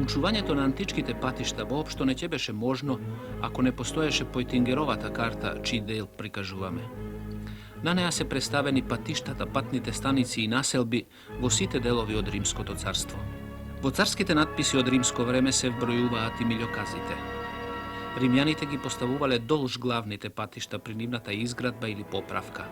Проучувањето на античките патишта воопшто не ќе беше можно ако не постоеше појтингеровата карта чиј дел прикажуваме. На неа се представени патиштата, патните станици и населби во сите делови од Римското царство. Во царските надписи од римско време се вбројуваат и милјоказите. Римјаните ги поставувале долж главните патишта при нивната изградба или поправка.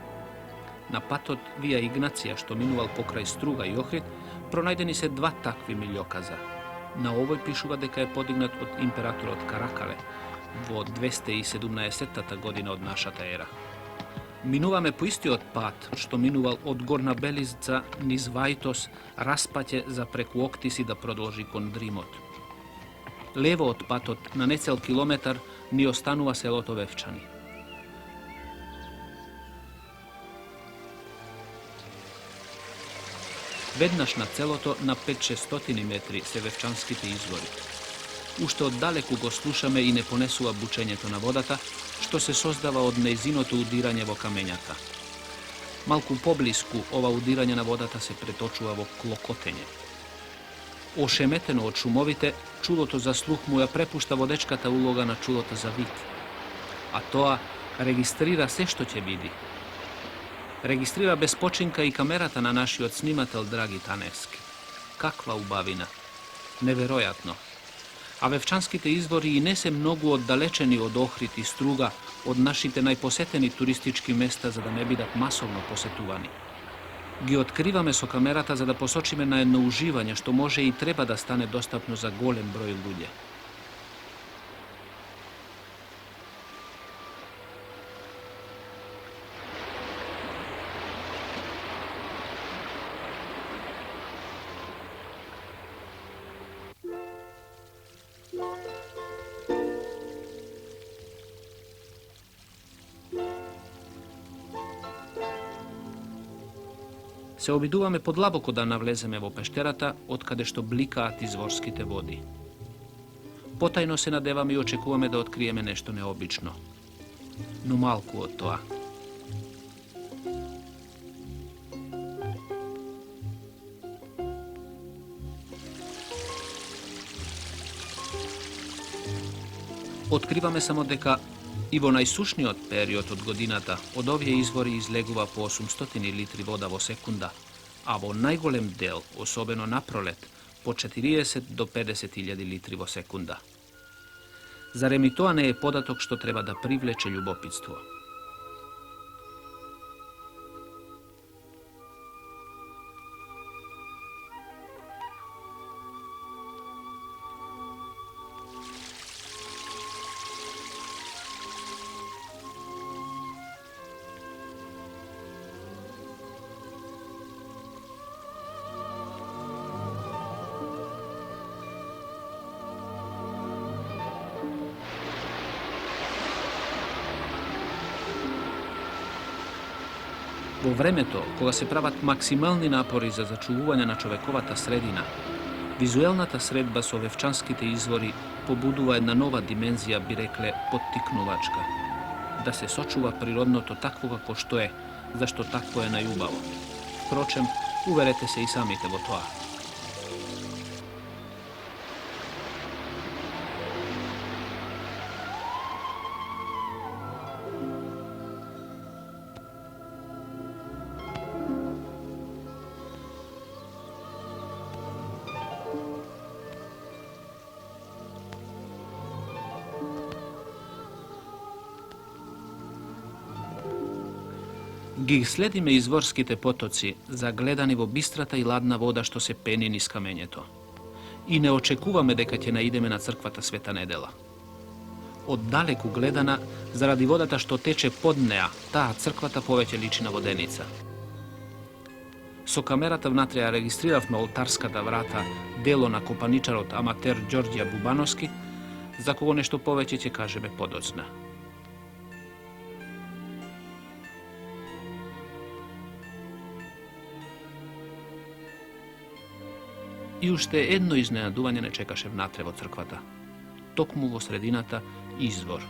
На патот Вија Игнација, што минувал покрај Струга и Охрид, пронајдени се два такви милјоказа. На овој пишува дека е подигнат од императорот Каракале во 217 година од нашата ера. Минуваме по истиот пат што минувал од Горна Белизца низ Вајтос, распаќе за преку Октиси да продолжи кон Дримот. Лево од патот, на нецел километар, ни останува селото Вевчани. Веднаш на целото, на 5-600 метри, се Вевчанските извори. Уште оддалеку го слушаме и не понесува бучењето на водата, што се создава од нејзиното удирање во камењата. Малку поблиску, ова удирање на водата се преточува во клокотење. Ошеметено од шумовите, чулото за слух му ја препушта водечката улога на чулото за вид. А тоа регистрира се што ќе види. Регистрира без починка и камерата на нашиот снимател Драги Таневски. Каква убавина! Неверојатно! А Вевчанските извори и не се многу оддалечени од Охрид и Струга, од нашите најпосетени туристички места за да не бидат масовно посетувани. Ги откриваме со камерата за да посочиме на едно уживање што може и треба да стане достапно за голем број луѓе. Се обидуваме подлабоко да навлеземе во пештерата, од каде што бликаат изворските води. Потајно се надеваме и очекуваме да откриеме нешто необично. Но малку од тоа. Откриваме само дека и во најсушниот период од годината од овие извори излегува по 800 литри вода во секунда, а во најголем дел, особено на пролет, по 40 до 50.000 литри во секунда. Зарем и тоа не е податок што треба да привлече љубопитство? Во времето, кога се прават максимални напори за зачувување на човековата средина, визуелната средба со Вевчанските извори побудува една нова димензија, би рекле, поттикнувачка. Да се сочува природното такво како што е, зашто такво е најубаво. Впрочем, уверете се и самите во тоа. Ги следиме изворските потоци, загледани во бистрата и ладна вода што се пени низ камењето. И не очекуваме дека ќе наидеме на црквата Света Недела. Оддалеку гледана, заради водата што тече под неа, таа црквата повеќе личи на воденица. Со камерата внатре ја регистриравме олтарската врата, дело на копаничарот аматер Ѓорѓија Бубановски, за кого нешто повеќе ќе кажеме подоцна. И уште едно изненадување не чекаше внатре во црквата. Токму во средината извор.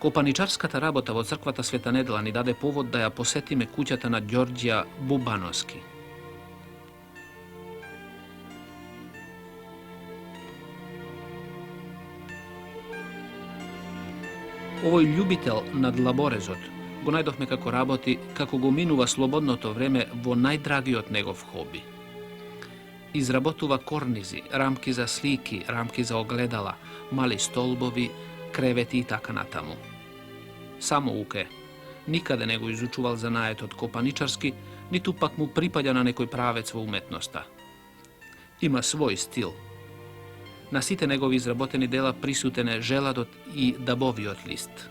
Копаничарската работа во црквата Света Недела ни даде повод да ја посетиме куќата на Ѓорѓија Бубановски. Овој љубител на длаборезот го најдовме како работи, како го минува слободното време во најдрагиот негов хоби. Изработува корнизи, рамки за слики, рамки за огледала, мали столбови, кревети и така натаму. Само уке, никаде не го изучувал занаетот копаничарски, ниту пак му припаѓа на некој правец во уметноста. Има свој стил. На сите негови изработени дела присутен е желадот и дабовиот лист.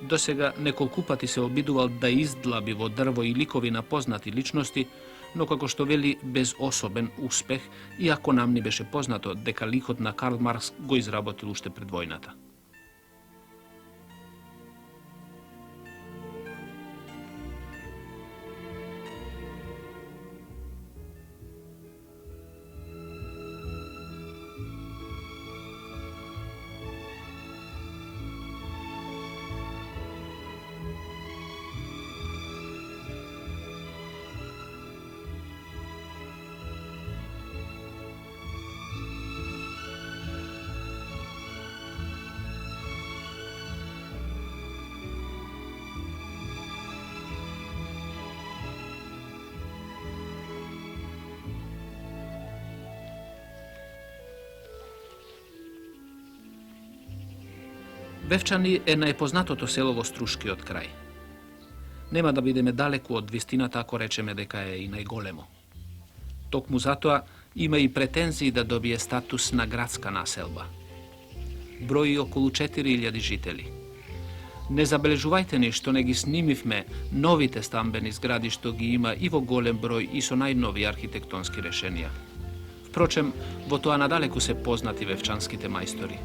Досега неколку пати се обидувал да издлаби во дрво и ликови на познати личности, но како што вели без особен успех, иако нам ни беше познато дека ликот на Карл Маркс го изработил уште пред војната. Вевчани е најпознатото село во Струшкиот крај. Нема да бидеме далеку од вистината ако речеме дека е и најголемо. Токму затоа има и претензии да добие статус на градска населба. Брои околу 4000 жители. Не забележувајте ни што не ги снимивме новите стамбени згради што ги има и во голем број и со најнови архитектонски решенија. Впрочем, во тоа надалеку се познати вевчанските мајстори.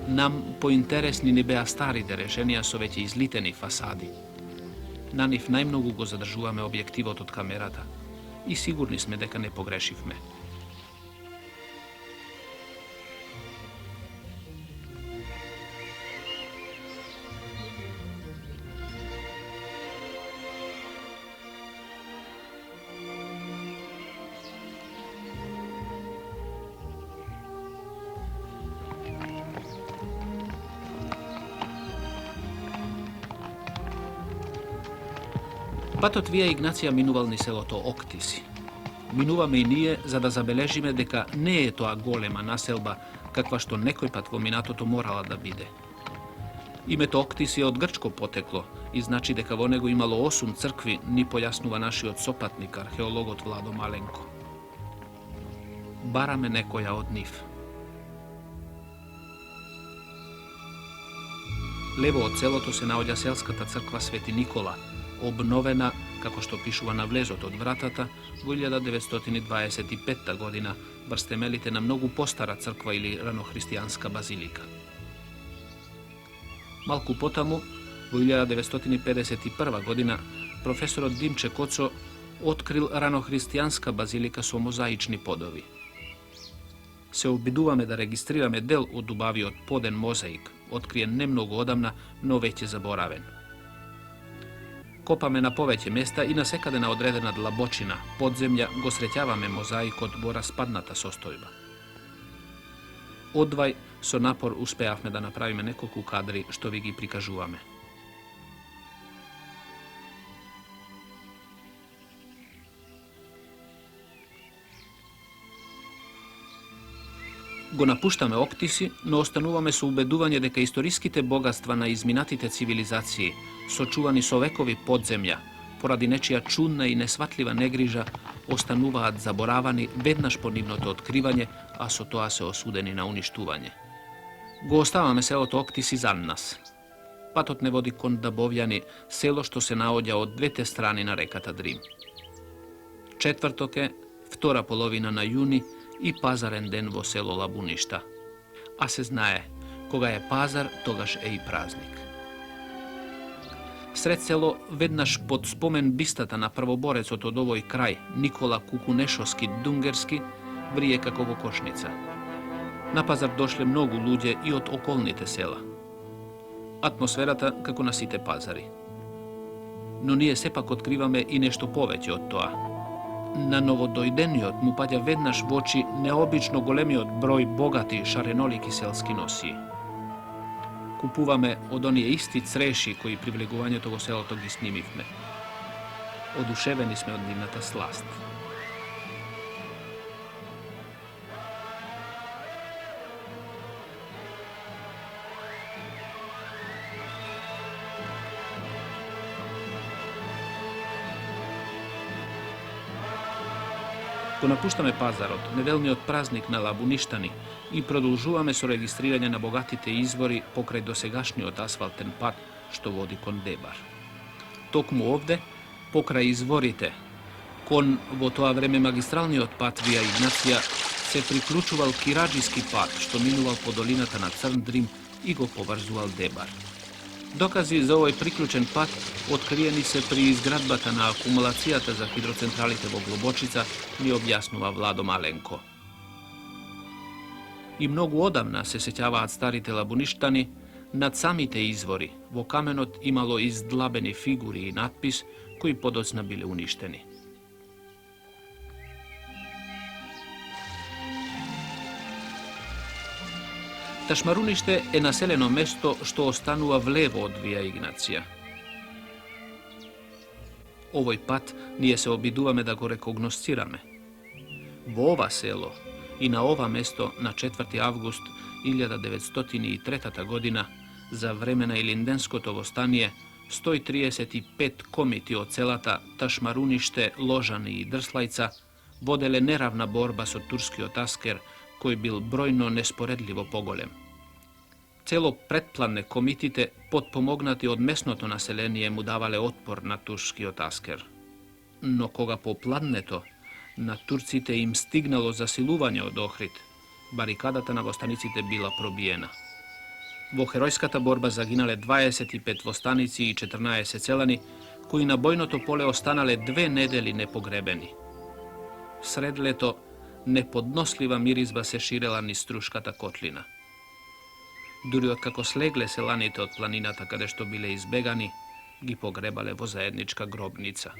Нам поинтересни ни беа старите решенија со веќе излитени фасади. На нив најмногу го задржуваме објективот од камерата и сигурни сме дека не погрешивме. Патот вија Игнација минувал ни селото Октиси. Минуваме и ние за да забележиме дека не е тоа голема населба, каква што некој пат во минатото морала да биде. Името Октиси е од грчко потекло и значи дека во него имало 8 цркви, ни појаснува нашиот сопатник, археологот Владо Маленко. Бараме некоја од нив. Лево од селото се наоѓа селската црква Свети Никола, обновена, како што пишува на влезот од вратата, во 1925 година, врз темелите на многу постара црква или ранохристијанска базилика. Малку потаму, во 1951 година, професорот Димче Коцо открил ранохристијанска базилика со мозаични подови. Се обидуваме да регистрираме дел од убавиот поден мозаик, откриен не многу одамна, но веќе заборавен. Копаме на повеќе места и насекаде на одредена длабочина, подземја, го среќаваме мозаикот во распадната состојба. Одвај со напор успеавме да направиме неколку кадри што ви ги прикажуваме. Го напуштаме Октиси, но остануваме со убедување дека историските богатства на изминатите цивилизации, сочувани со векови подземја, поради нечија чудна и несватлива негрижа, остануваат заборавани веднаш по нивното откривање, а со тоа се осудени на уништување. Го оставаме селото Октиси за нас. Патот не води кон Дабовјани, село што се наоѓа од двете страни на реката Дрим. Четврток е, втора половина на јуни, и пазарен ден во село Лабуништа. А се знае, кога е пазар, тогаш е и празник. Сред село, веднаш под спомен бистата на првоборецот од овој крај, Никола Кукунешовски Дунгерски, врие како во кошница. На пазар дошле многу луѓе и од околните села. атмосферата како на сите пазари. Но ние сепак откриваме и нешто повеќе од тоа. На новодојдениот му паѓа веднаш во очи необично големиот број богати шаренолики селски носии. Купуваме од оние исти цреши кои при влегувањето во селото ги снимивме. Одушевени сме од нивната сласт. Го напуштаме пазарот, неделниот празник на лабуништани, и продолжуваме со регистрирање на богатите извори покрај досегашниот асфалтен пат што води кон Дебар. Токму овде, покрај изворите, кон во тоа време магистралниот пат Вија Игнација, се приклучувал кираџиски пат што минувал по долината на Црн Дрим и го поврзувал Дебар. Докази за овој приклучен пат откриени се при изградбата на акумулацијата за хидроцентралите во Глобочица, ни објаснува Владо Маленко. И многу одамна се сеќаваат старите лабуништани, над самите извори во каменот имало издлабени фигури и надпис кои подоцна биле уништени. Ташмаруниште е населено место што останува влево од Вија Игнација. Овој пат ние се обидуваме да го рекогносцираме. Во ова село и на ова место на 4. август 1903 година, за време на Илинденското востание, 135 комити од селата Ташмаруниште, Ложани и Дрслајца воделе неравна борба со турскиот аскер, кој бил бројно неспоредливо поголем. Цело предпланне комитите, подпомогнати од местното население, му давале отпор на турскиот аскер. Но кога по пладнето на турците им стигнало засилување од Охрид, барикадата на востаниците била пробиена. Во херојската борба загинале 25 востаници и 14 селани, кои на бојното поле останале 2 недели непогребени. Сред лето, неподнослива миризба се ширела низ Струшката котлина. Дури откако слегле селаните од планината каде што биле избегани, ги погребале во заедничка гробница.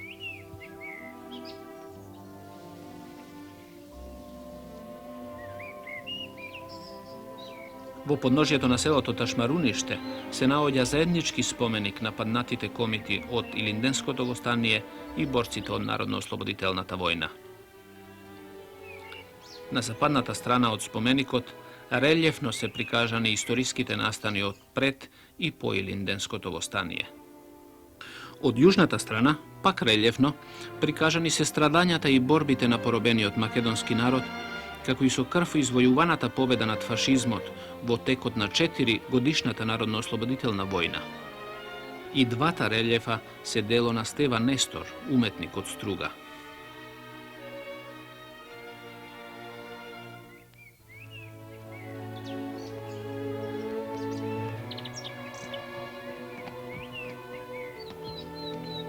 Во подножјето на селото Ташмаруниште се наоѓа заеднички споменик на паднатите комити од Илинденското востание и борците од Народно-ослободителната војна. На западната страна од споменикот релјефно се прикажани историските настани од пред и по Илинденското востание. Од јужната страна, пак релјефно, прикажани се страдањата и борбите на поробениот македонски народ, како и со крв извојуваната победа над фашизмот во текот на 4 годишната Народно-ослободителна војна. И двата релјефа се дело на Стеван Нестор, уметник од Струга.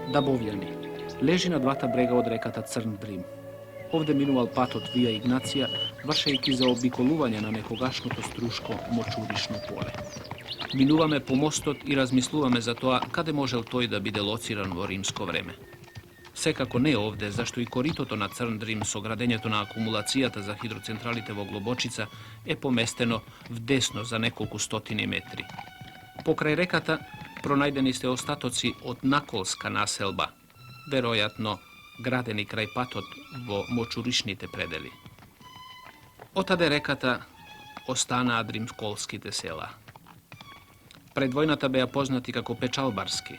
Дабовјани лежи на двата брега од реката Црн Дрим. Овде минувал патот Вија Игнација, вршејќи за обиколување на некогашното струшко мочуришно поле. Минуваме по мостот и размислуваме за тоа каде можел тој да биде лоциран во римско време. Секако не овде, зашто и коритото на Црн Дрим со градењето на акумулацијата за хидроцентралите во Глобочица е поместено вдесно за неколку стотини метри. Покрај реката пронајдени се остатоци од наколска населба, веројатно градени крај патот во мочуришните предели. Отаде реката останаа дримколските села. Пред војната беа познати како Печалбарски.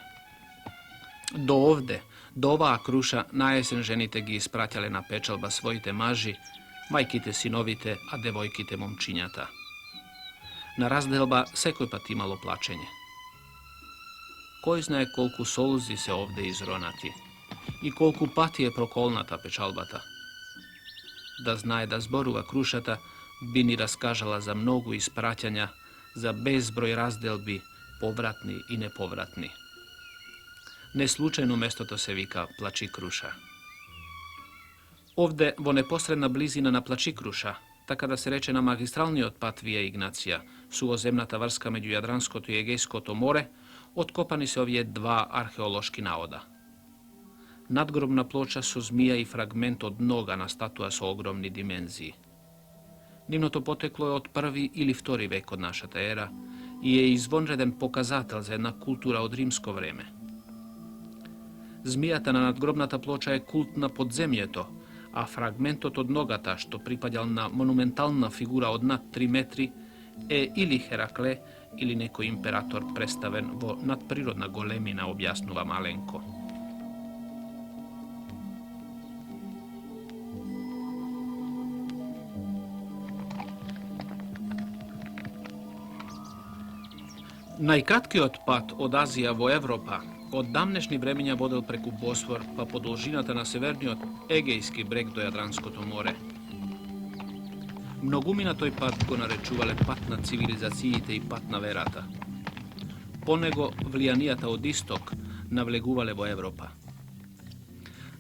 До овде, до оваа круша, наесен жените ги испраќале на печалба своите мажи, мајките синовите, а девојките момчињата. На разделба секој пат имало плачење. Кој знае колку солзи се овде изронати и колку пати е проколната печалбата. Да знае да зборува крушата, би ни раскажала за многу испраќања, за безброј разделби, повратни и неповратни. Неслучајно местото се вика Плачи Круша. Овде, во непосредна близина на Плачи Круша, така да се рече на магистралниот пат Вија Игнација, сувоземната врска меѓу Јадранското и Егејското море, откопани се овие два археолошки наода. Надгробна плоча со змија и фрагмент од нога на статуа со огромни димензии. Нивното потекло е од 1 или 2 век од нашата ера и е извонреден показател за една култура од римско време. Змијата на надгробната плоча е култ на подземјето, а фрагментот од ногата, што припаѓал на монументална фигура од над 3 метри, е или Херакле, или некој император представен во надприродна големина, објаснува Маленко. Најкраткиот пат од Азија во Европа од давнешни времења водел преку Босфор па по должината на северниот Егејски брег до Јадранското море. Многумина тој пат го наречувале пат на цивилизациите и пат на верата. По него влијанијата од исток навлегувале во Европа.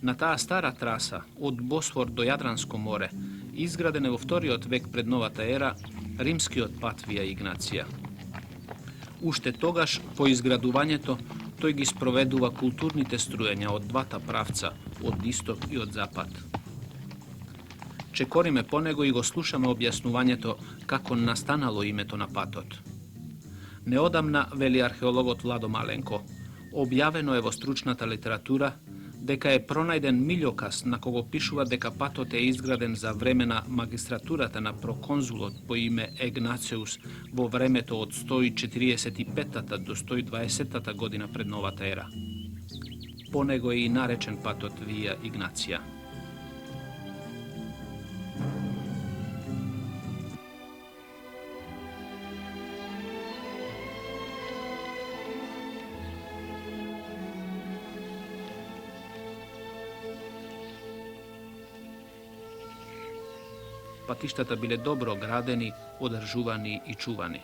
На таа стара траса од Босфор до Јадранско море изграден е во 2 век пред новата ера римскиот пат Вија Игнација. Уште тогаш, по изградувањето, тој ги спроведува културните струења од двата правца, од исток и од запад. Чекориме по него и го слушаме објаснувањето како настанало името на патот. Неодамна, вели археологот Владо Маленко, објавено е во стручната литература дека е пронајден милјокас на кого пишува дека патот е изграден за време на магистратурата на проконзулот по име Егнациус во времето од 145 до 120 година пред новата ера. По него е и наречен патот Вија Игнација. Патиштата биле добро градени, одржувани и чувани.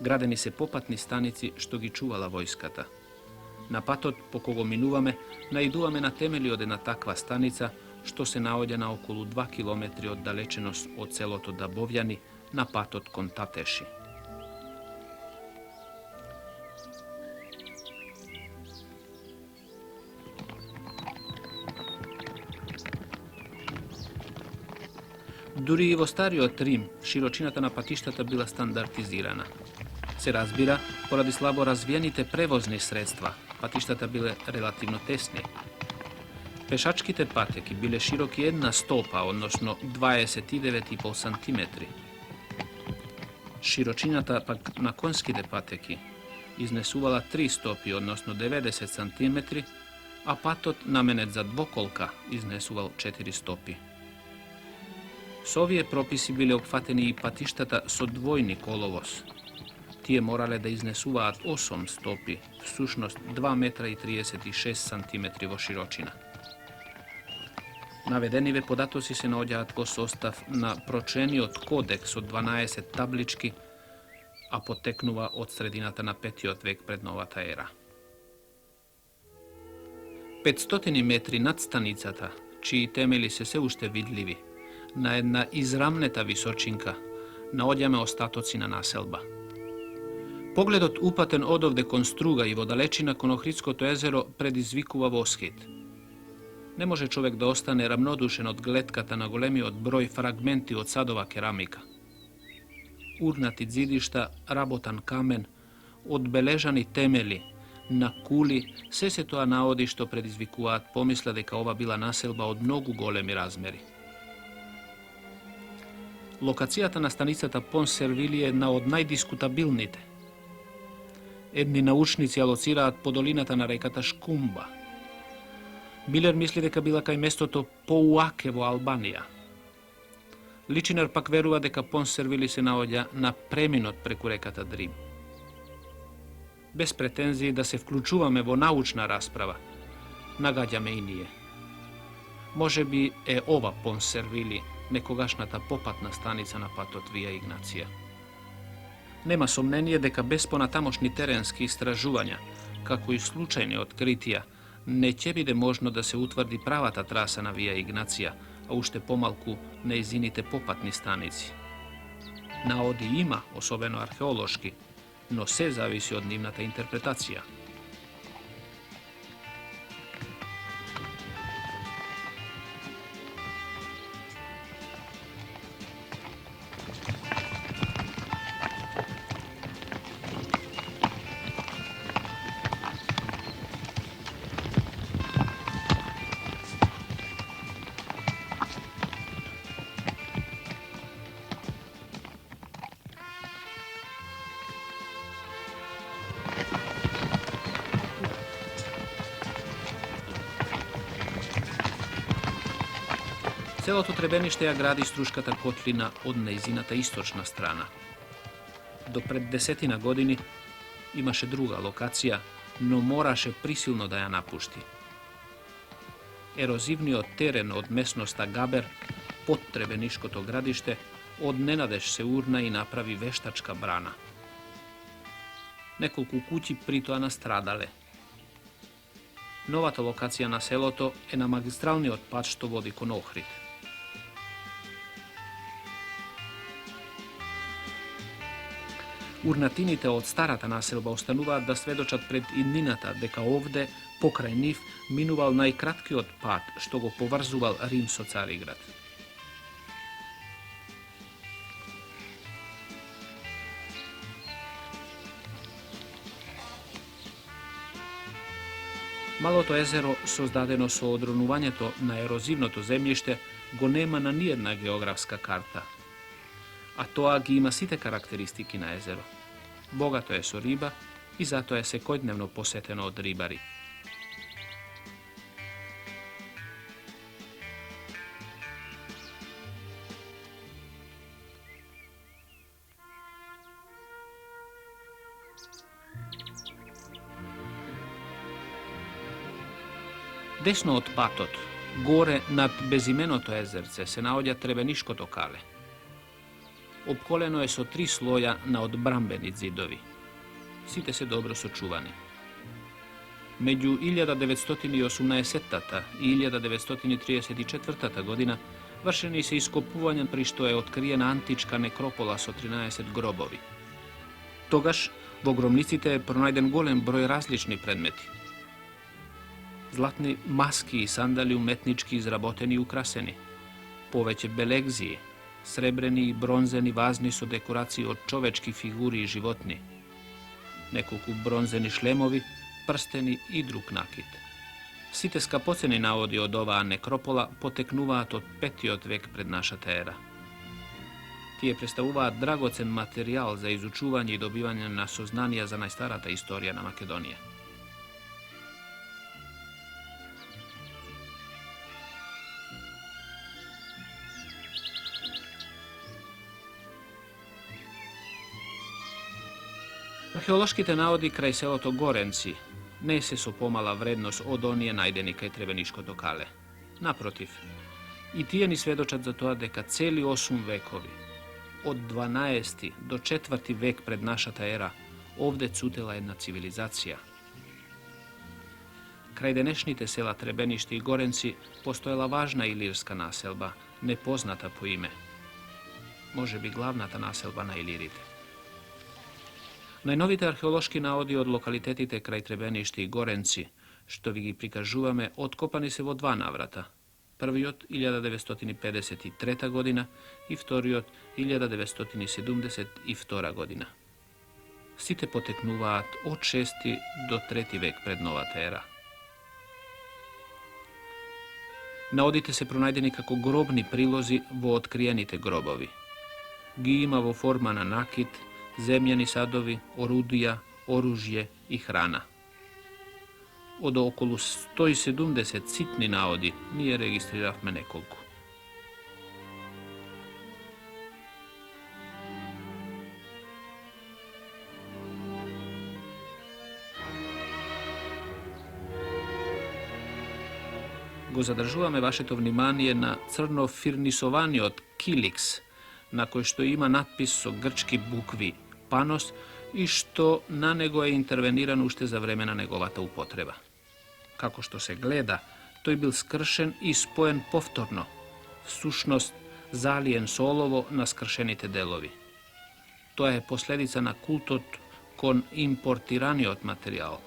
Градени се попатни станици што ги чувала војската. На патот по кого минуваме, наидуваме на темели од една таква станица, што се наоѓа на околу 2 километри од далеченост од селото Дабовјани на патот кон Татеши. Дури и во стариот Рим, широчината на патиштата била стандартизирана. Се разбира, поради слабо развиените превозни средства, патиштата биле релативно тесни. Пешачките патеки биле широки 1 стопа, односно 29,5 сантиметри. Широчината пак на конските патеки изнесувала 3 стопи, односно 90 сантиметри, а патот наменет за двоколка изнесувал 4 стопи. Со овие прописи биле опфатени и патиштата со двојни коловоз. Тие морале да изнесуваат 8 стопи, всушност 2 метра и 36 сантиметри во широчина. Наведениве податоци се наоѓаат во состав на прочениот кодекс од 12 таблички, а потекнува од средината на 5 век пред новата ера. 500 метри над станицата, чии темели се уште видливи, на една израмнета височинка, наоѓаме остатоци на населба. Погледот упатен одовде кон Струга и во далечина кон Охридското езеро предизвикува восхит. Не може човек да остане рамнодушен од гледката на големиот број фрагменти од садова керамика. Урнати ѕидишта, работан камен, одбележани темели, на кули, се тоа наоди што предизвикуваат помисла дека ова била населба од многу големи размери. Локацијата на станицата Понс Сервили е една од најдискутабилните. Едни научници алоцираат по долината на реката Шкумба. Билер мисли дека била кај местото Поуаке во Албанија. Личинер пак верува дека Понс Сервили се наоѓа на преминот преку реката Дрим. Без претензии да се вклучуваме во научна расправа, нагаѓаме и ние. Може би е ова Понс Сервили некогашната попатна станица на патот Вија Игнација. Нема сомнение дека без понатамошни теренски истражувања, како и случајни откритија, не ќе биде можно да се утврди правата траса на Вија Игнација, a ušte pomalku ne izinite popatni stanici. Naodi ima, особено arheološki, no se zavisi od njimната interpretacija. Целото Требениšte ја гради Струшката котлина од нејзината источна страна. До пред 10 години имаше друга локација, но мораше присилно да ја напушти. Ерозивниот терен од месноста Габер под Требенишкото градиште одненадеж се урна и направи вештачка брана. Неколку куќи притоа настрадале. Новата локација на селото е на магистралниот пат што води кон Охрид. Урнатините од старата населба остануваат да сведочат пред иднината дека овде, покрај нив, минувал најкраткиот пат што го поврзувал Рим со Цариград. Малото езеро, создадено со одронувањето на ерозивното земјиште, го нема на ниедна географска карта. А тоа ги има сите карактеристики на езеро. Богато е со риба и затоа е секојдневно посетено од рибари. Десно од патот, горе над безименото езерце, се наоѓа Требенишкото кале. Обколено е со 3 слоја на одбрамбени ѕидови. Сите се добро сочувани. Меѓу 1918 и 1934 година вршени се ископувања при што е откриена античка некропола со 13 гробови. Тогаш во гробниците е пронајден голем број различни предмети. Златни маски и сандали уметнички изработени и украсени, повеќе белегзии, сребрени и бронзени вазни со декорации од човечки фигури и животни, неколку бронзени шлемови, прстени и друг накид. Сите скапоцени наоди од оваа некропола потекнуваат од 5 век пред нашата ера. Тие представуваат драгоцен материјал за изучување и добивање на сознанија за најстарата историја на Македонија. Археолошките наоди крај селото Горенци не се со помала вредност од оние најдени кај Требенишкото кале. Напротив, и тие ни сведочат за тоа дека цели 8 векови, од 12 до 4 век пред нашата ера, овде цутела една цивилизација. Крај денешните села Требениште и Горенци постоела важна илирска населба, непозната по име. Може би главната населба на илирите. Најновите археолошки наоди од локалитетите крај Требениште и Горенци, што ви ги прикажуваме, откопани се во 2 наврата. Првиот 1953 година и вториот 1972 година. Сите потекнуваат од 6 до 3 век пред новата ера. Наодите се пронајдени како гробни прилози во откриените гробови. Ги има во форма на накид, земјани садови, орудија, оружје и храна. Од околу 170 ситни наоди ние регистриравме неколку. Го задржуваме вашето внимание на црно фирнисованиот киликс, на кој што има надпис со грчки букви Панос и што на него е интервенирано уште за време на неговата употреба. Како што се гледа, тој бил скршен и споен повторно сушност залиен со олово на скршените делови. Тоа е последица на култот кон импортираниот материјал.